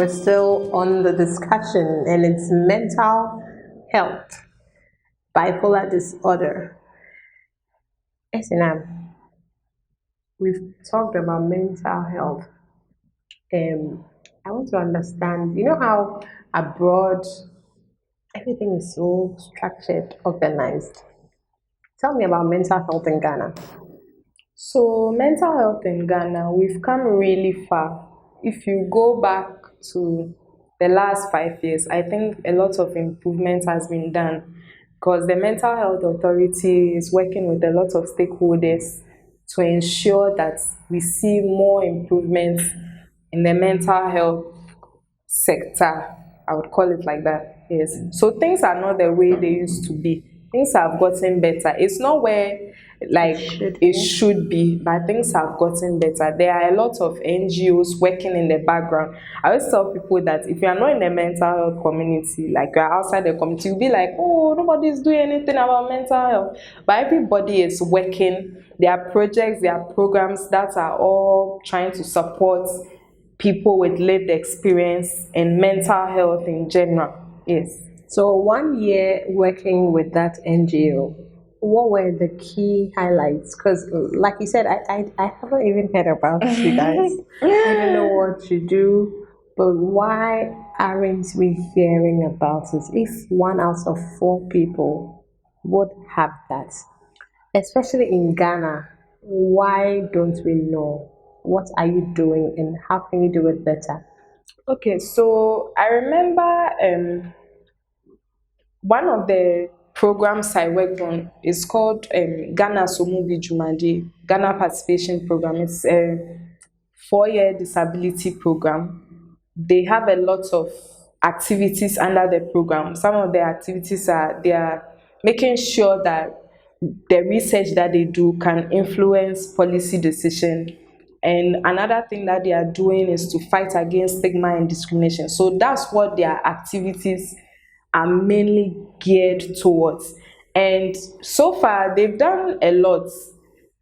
we're still on the discussion, and it's mental health, bipolar disorder. Esinam, we've talked about mental health. I want to understand, you know how abroad everything is so structured, organized. Tell me about mental health in Ghana. So, mental health in Ghana, we've come really far. If you go back to the last 5 years, I think a lot of improvement has been done because the Mental Health Authority is working with a lot of stakeholders to ensure that we see more improvements in the mental health sector. I would call it like that. Yes. So things are not the way they used to be. Things have gotten better. It's not where like it should be, but things have gotten better. There are a lot of NGOs working in the background. I always tell people that if you are not in the mental health community, like you are outside the community, you'll be like, oh, nobody's doing anything about mental health. But everybody is working. There are projects, there are programs that are all trying to support people with lived experience and mental health in general. Yes. So 1 year working with that NGO, what were the key highlights? Because like you said, I haven't even heard about you guys. I don't know what you do, but why aren't we hearing about it? If 1 out of 4 people would have that, especially in Ghana, why don't we know? What are you doing and how can you do it better? Okay, so I remember one of the programs I worked on is called Ghana Somubi Jumadi, Ghana Participation Program. It's a 4 year disability program. They have a lot of activities under the program. Some of the activities are they are making sure that the research that they do can influence policy decision. And another thing that they are doing is to fight against stigma and discrimination. So that's what their activities are mainly geared towards. And so far, they've done a lot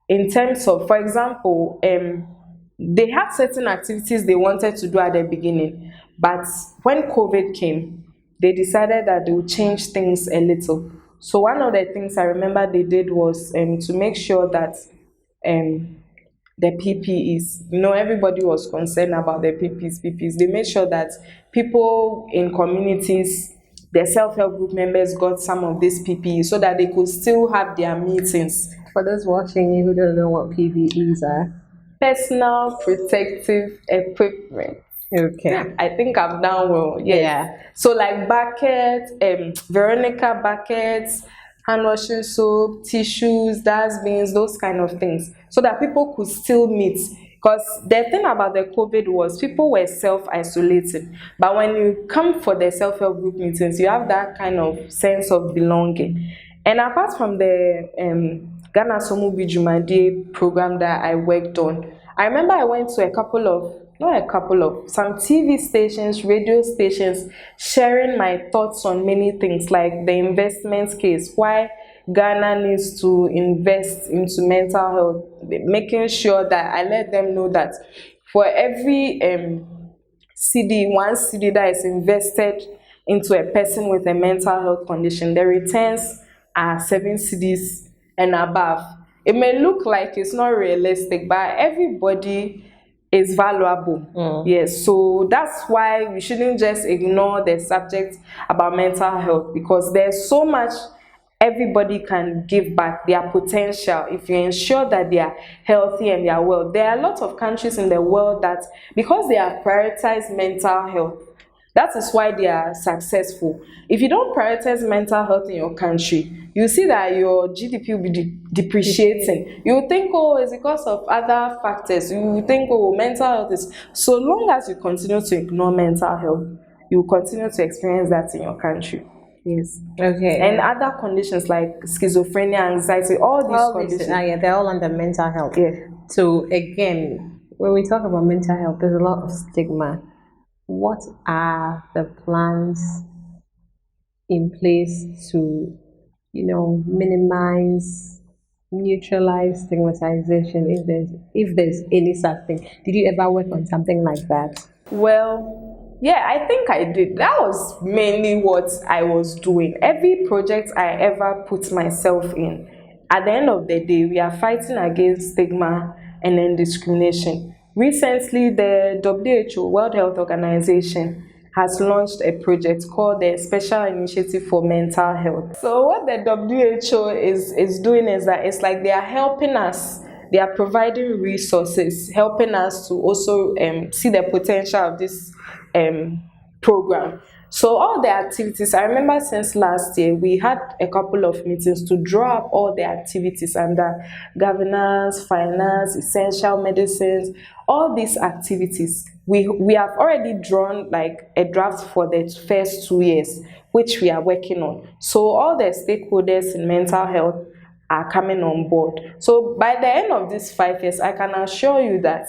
in terms of, for example, they had certain activities they wanted to do at the beginning, but when COVID came, they decided that they would change things a little. So one of the things I remember they did was to make sure that um, the PPEs. You know, everybody was concerned about the PPEs. They made sure that people in communities, their self-help group members got some of these PPEs so that they could still have their meetings. For those watching you who don't know what PVEs are, Personal protective equipment. okay. I think I'm down well. Yes. Yeah. So like buckets, Veronica buckets, hand washing soap, tissues, dustbins, those kind of things, so that people could still meet. Because the thing about the COVID was people were self-isolating. But when you come for the self-help group meetings, you have that kind of sense of belonging. And apart from the Ghana Somubi Jumadi program that I worked on, I remember I went to some TV stations, radio stations, sharing my thoughts on many things like the investment case, why Ghana needs to invest into mental health, making sure that I let them know that for every one CD that is invested into a person with a mental health condition, the returns are 7 CDs and above. It may look like it's not realistic, but everybody is valuable. Yes, so that's why we shouldn't just ignore the subject about mental health, because there's so much everybody can give back their potential if you ensure that they are healthy and they are well. There are a lot of countries in the world that, because they have prioritized mental health, that is why they are successful. If you don't prioritize mental health in your country, you see that your GDP will be depreciating. You think, oh, it's because of other factors. You think, oh, mental health is. So long as you continue to ignore mental health, you will continue to experience that in your country. Yes. Okay. And other conditions like schizophrenia, anxiety, all these conditions. Yeah, they're all under mental health. Yeah. So again, when we talk about mental health, there's a lot of stigma. What are the plans in place to, minimize, neutralize stigmatization, if there's any such thing? Did you ever work on something like that? Well, Yeah, I think I did. That was mainly what I was doing. Every project I ever put myself in, at the end of the day, we are fighting against stigma and then discrimination. Recently, the WHO, World Health Organization, has launched a project called the Special Initiative for Mental Health. So what the WHO is doing is that it's like they are helping us, they are providing resources, helping us to also see the potential of this program. So all the activities, I remember since last year, we had a couple of meetings to draw up all the activities under governance, finance, essential medicines, all these activities. We have already drawn like a draft for the first 2 years, which we are working on. So all the stakeholders in mental health are coming on board. So by the end of these 5 years, I can assure you that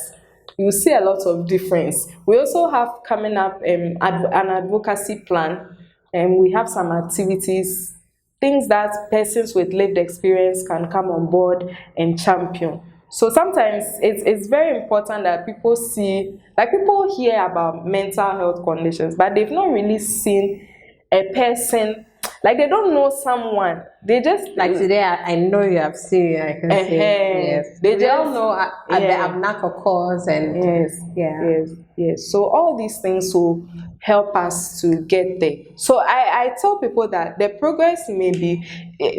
you see a lot of difference. We also have coming up an advocacy plan, and we have some activities, things that persons with lived experience can come on board and champion. So sometimes it's very important that people see, like people hear about mental health conditions, but they've not really seen a person, like they don't know someone. They just Like today, I know you have seen, I can say, yes. they We all just know the yeah. abnacor cause and Yes, yeah. yes. So all these things will help us to get there. So I tell people that the progress may be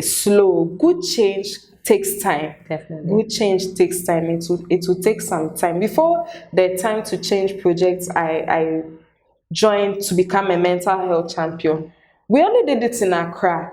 slow. Good change takes time. Definitely. Good change takes time. It will take some time. Before the time to change projects, I joined to become a mental health champion. We only did it in Accra.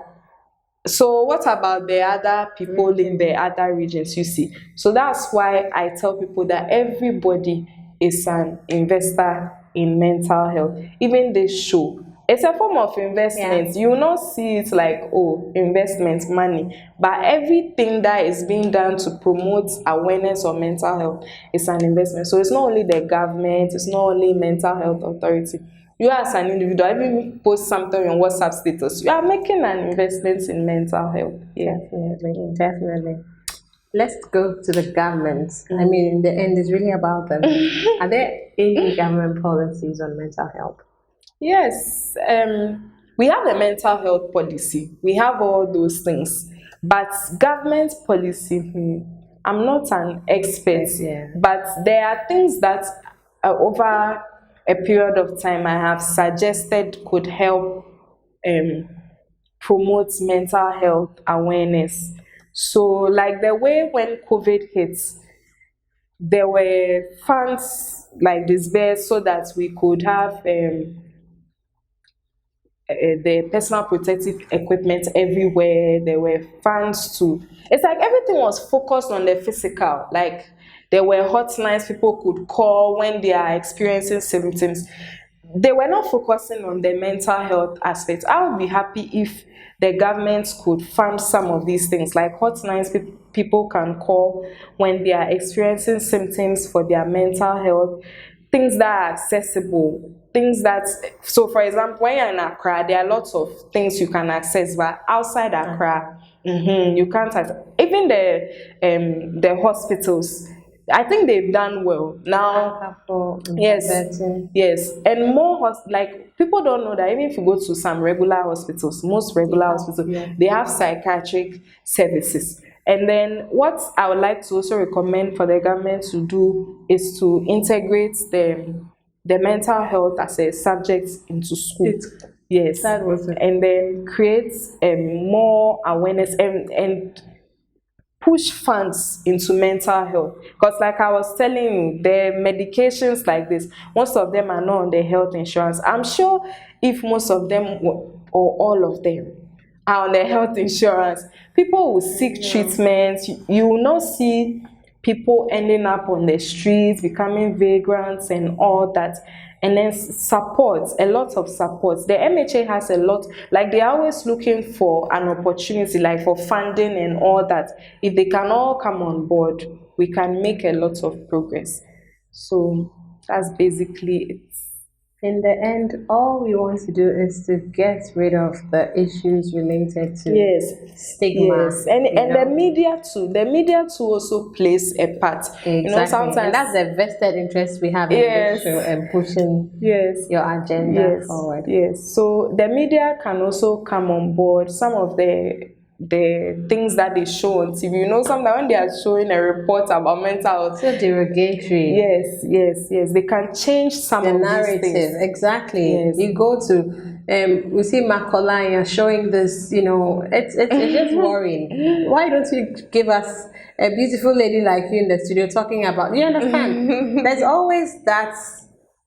So what about the other people in the other regions, you see? So that's why I tell people that everybody is an investor in mental health. Even this show, it's a form of investment. Yeah. You will not see it like, oh, investment money, but everything that is being done to promote awareness of mental health is an investment. So it's not only the government, it's not only mental health authority. You as an individual, even if you post something on WhatsApp status, you are making an investment in mental health. Yeah. Definitely, definitely. Let's go to the government. I mean, in the end, it's really about them. Are there any government policies on mental health? Yes, we have a mental health policy. We have all those things. But government policy, I'm not an expert, Yeah. but there are things that over a period of time I have suggested could help um, promote mental health awareness. So, like the way when COVID hits, there were funds like disbursed so that we could have the personal protective equipment everywhere. There were funds to. It's like everything was focused on the physical. Like there were hotlines people could call when they are experiencing symptoms. They were not focusing on the mental health aspect. I would be happy if the government could fund some of these things, like hotlines people can call when they are experiencing symptoms for their mental health, things that are accessible, things that, so for example, when you're in Accra, there are lots of things you can access, but outside Accra, you can't access. Even the hospitals, I think they've done well now. Yes, yes, and more like people don't know that even if you go to some regular hospitals, most regular hospitals, they have psychiatric services. And then what I would like to also recommend for the government to do is to integrate the mental health as a subject into school. Yes, That was it. and then create more awareness and push funds into mental health, because like I was telling you, the medications like this, most of them are not on the health insurance. I'm sure if most of them or all of them are on the health insurance, people will seek treatment. You will not see people ending up on the streets, becoming vagrants and all that. And then support, a lot of support. The MHA has a lot, like they're always looking for an opportunity, like for funding and all that. If they can all come on board, we can make a lot of progress. So that's basically it. In the end, all we want to do is to get rid of the issues related to Yes, stigma, yes, and the media too. The media too also plays a part. Exactly. And Sometimes, that's the vested interest we have in yes, this show and pushing yes, your agenda yes, forward. yes. So the media can also come on board. Some of the things that they show on TV. Sometimes when they are showing a report about mental health, So derogatory. yes, yes, yes, they can change some The of these narrative, things. exactly. Yes. You go to, we see Makola and you're showing this, it's just worrying. Why don't you give us a beautiful lady like you in the studio talking about, you understand? There's always that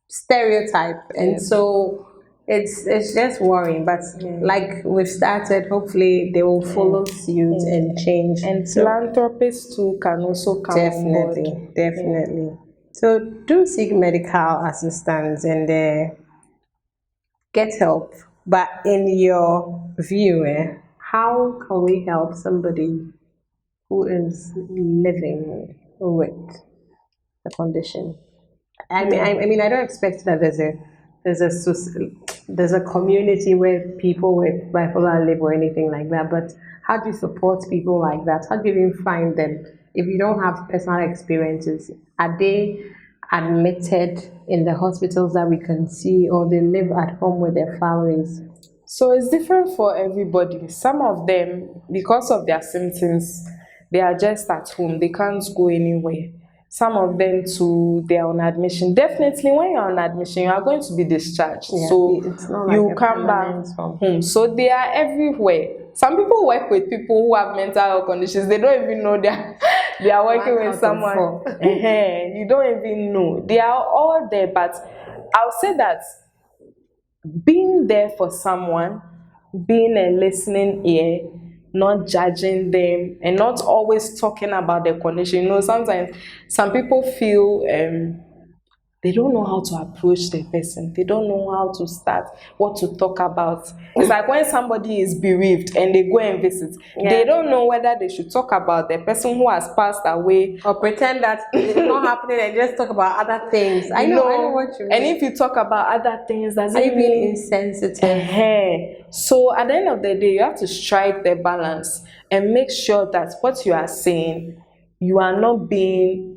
stereotype, and Yes. so it's just worrying. But like we've started, hopefully they will follow suit and change. And So philanthropists too can also come on board. definitely. So do seek medical assistance and get help. But in your view, how can we help somebody who is living with the condition? I don't expect that there's a there's a community where people with bipolar live or anything like that. But how do you support people like that? How do you even find them if you don't have personal experiences? Are they admitted in the hospitals that we can see, or they live at home with their families? So it's different for everybody. Some of them, because of their symptoms, they are just at home. They can't go anywhere. Some of them too, they are on admission. Definitely, when you're on admission, you are going to be discharged. Yeah, So it's not like you a come back permanent one. home. So they are everywhere. Some people work with people who have mental health conditions. They don't even know they are working One with out of someone. four. You don't even know. They are all there. But I'll say that being there for someone, being a listening ear, not judging them, and not always talking about their condition. Sometimes some people feel they don't know how to approach the person. They don't know how to start, what to talk about. It's like when somebody is bereaved and they go and visit, they don't know whether they should talk about the person who has passed away, Or pretend that it's not happening and just talk about other things. I know what you mean. And if you talk about other things, does Are it you being mean insensitive? So at the end of the day, you have to strike the balance and make sure that what you are saying, you are not being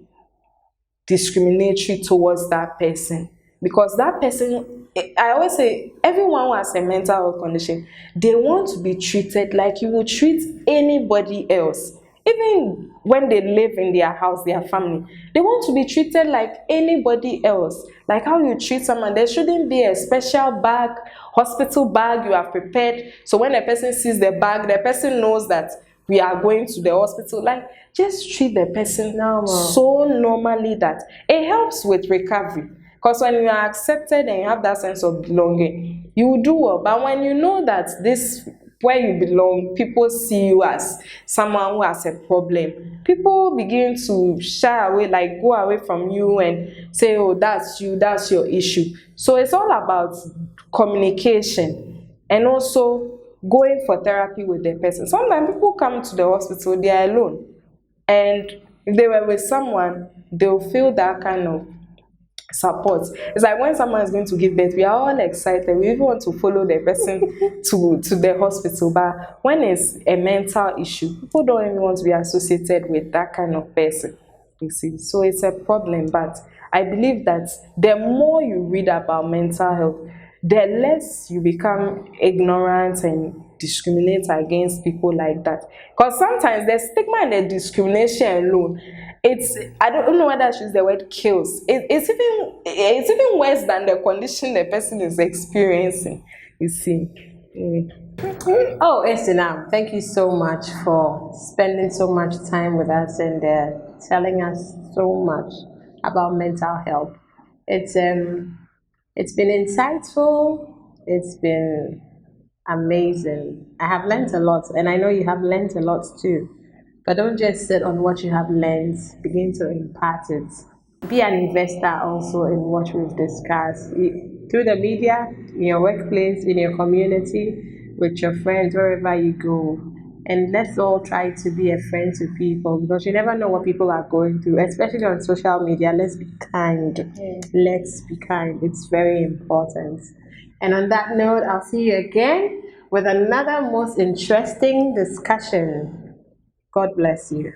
discriminatory towards that person, because that person, I always say, everyone who has a mental health condition, they want to be treated like you would treat anybody else. Even when they live in their house, their family, they want to be treated like anybody else, like how you treat someone. There shouldn't be a special bag, hospital bag you have prepared, so when a person sees the bag, the person knows that we are going to the hospital. Like, just treat the person so normally that it helps with recovery. Because when you are accepted and you have that sense of belonging, you will do well. But when you know that this, where you belong, people see you as someone who has a problem, people begin to shy away, like go away from you and say, oh, that's you, that's your issue. So it's all about communication, and also going for therapy with the person. Sometimes people come to the hospital, they are alone, and if they were with someone, they'll feel that kind of support. It's like when someone is going to give birth, we are all excited. We even want to follow the person to the hospital. But when it's a mental issue, people don't even want to be associated with that kind of person. You see, so it's a problem. But I believe that the more you read about mental health, the less you become ignorant and discriminate against people like that. Because sometimes the stigma and the discrimination alone, I don't know whether I should use the word kills. It's even worse than the condition the person is experiencing. You see. Oh, Estinam, thank you so much for spending so much time with us and telling us so much about mental health. It's been insightful. It's been amazing. I have learned a lot, and I know you have learned a lot too. But don't just sit on what you have learned, begin to impart it. Be an investor also in what we've discussed. Through the media, in your workplace, in your community, with your friends, wherever you go. And let's all try to be a friend to people because you never know what people are going through, especially on social media. Let's be kind. Let's be kind. It's very important. And on that note, I'll see you again with another most interesting discussion. God bless you.